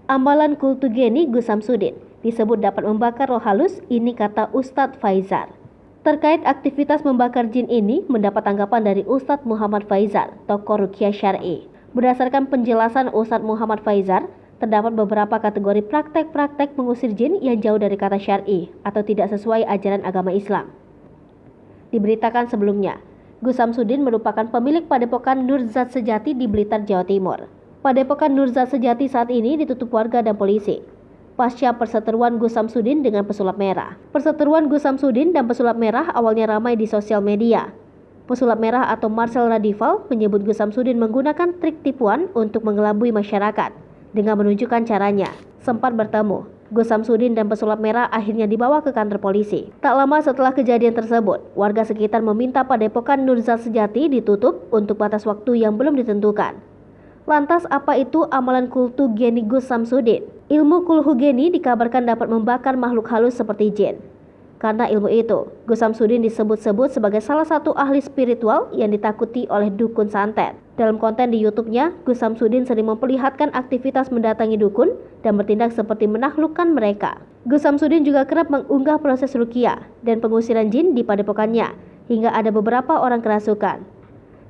Amalan kultugeni Gus Samsudin disebut dapat membakar roh halus, ini kata Ustadz Faizal. Terkait aktivitas membakar jin ini mendapat tanggapan dari Ustadz Muhammad Faizal, tokoh ruqyah syar'i. Berdasarkan penjelasan Ustadz Muhammad Faizal, terdapat beberapa kategori praktek-praktek mengusir jin yang jauh dari kata syar'i atau tidak sesuai ajaran agama Islam. Diberitakan sebelumnya, Gus Samsudin merupakan pemilik Padepokan Nurzat Sejati di Blitar, Jawa Timur. Padepokan Nurzat Sejati saat ini ditutup warga dan polisi pasca perseteruan Gus Samsudin dengan pesulap merah. Perseteruan Gus Samsudin dan pesulap merah awalnya ramai di sosial media. Pesulap merah atau Marcel Radival menyebut Gus Samsudin menggunakan trik tipuan untuk mengelabui masyarakat dengan menunjukkan caranya. Sempat bertemu, Gus Samsudin dan pesulap merah akhirnya dibawa ke kantor polisi. Tak lama setelah kejadian tersebut, warga sekitar meminta Padepokan Nurzat Sejati ditutup untuk batas waktu yang belum ditentukan. Lantas apa itu amalan kultugeni Gus Samsudin? Ilmu kulhugeni dikabarkan dapat membakar makhluk halus seperti jin. Karena ilmu itu, Gus Samsudin disebut-sebut sebagai salah satu ahli spiritual yang ditakuti oleh dukun santet. Dalam konten di YouTube-nya, Gus Samsudin sering memperlihatkan aktivitas mendatangi dukun dan bertindak seperti menaklukkan mereka. Gus Samsudin juga kerap mengunggah proses ruqyah dan pengusiran jin di padepokannya, hingga ada beberapa orang kerasukan.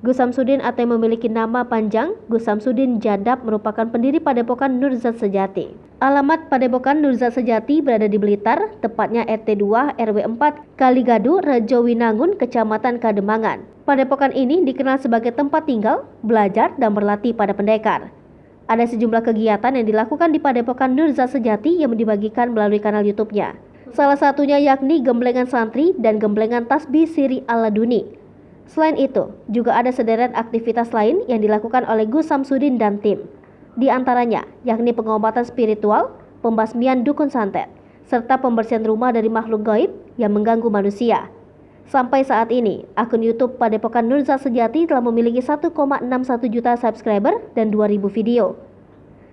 Gus Samsudin atau yang memiliki nama panjang Gus Samsudin Jadab merupakan pendiri Padepokan Nurzat Sejati. Alamat Padepokan Nurzat Sejati berada di Blitar, tepatnya RT 2 RW 4 Kaligadu, Rejowinangun, Kecamatan Kademangan. Padepokan ini dikenal sebagai tempat tinggal, belajar, dan berlatih pada pendekar. Ada sejumlah kegiatan yang dilakukan di Padepokan Nurzat Sejati yang dibagikan melalui kanal YouTube-nya. Salah satunya yakni gemblengan santri dan gemblengan tasbih siri Aladuni. Selain itu, juga ada sederet aktivitas lain yang dilakukan oleh Gus Samsudin dan tim. Di antaranya, yakni pengobatan spiritual, pembasmian dukun santet, serta pembersihan rumah dari makhluk gaib yang mengganggu manusia. Sampai saat ini, akun YouTube Padepokan Nurzat Sejati telah memiliki 1,61 juta subscriber dan 2.000 video.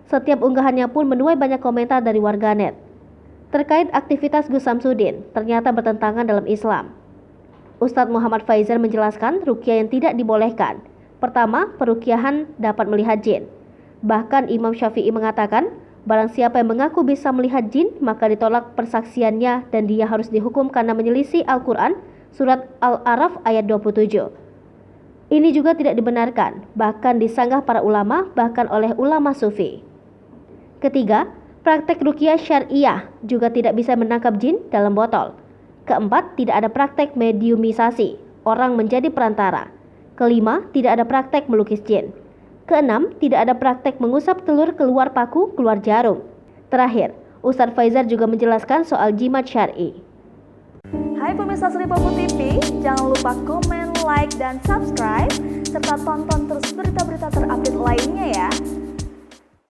Setiap unggahannya pun menuai banyak komentar dari warganet. Terkait aktivitas Gus Samsudin, ternyata bertentangan dalam Islam. Ustadz Muhammad Faizal menjelaskan ruqyah yang tidak dibolehkan. Pertama, peruqyahan dapat melihat jin. Bahkan Imam Syafi'i mengatakan, barang siapa yang mengaku bisa melihat jin, maka ditolak persaksiannya dan dia harus dihukum karena menyelisih Al-Quran, surat Al-Araf ayat 27. Ini juga tidak dibenarkan, bahkan disanggah para ulama, bahkan oleh ulama sufi. Ketiga, praktek ruqyah syariah juga tidak bisa menangkap jin dalam botol. Keempat, tidak ada praktek mediumisasi, orang menjadi perantara. Kelima, tidak ada praktek melukis jin. Keenam, tidak ada praktek mengusap telur keluar paku, keluar jarum. Terakhir, Ustadz Faizal juga menjelaskan soal jimat syar'i. Hai pemirsa Sri Popo TV, jangan lupa komen, like, dan subscribe, serta tonton terus berita-berita terupdate lainnya ya.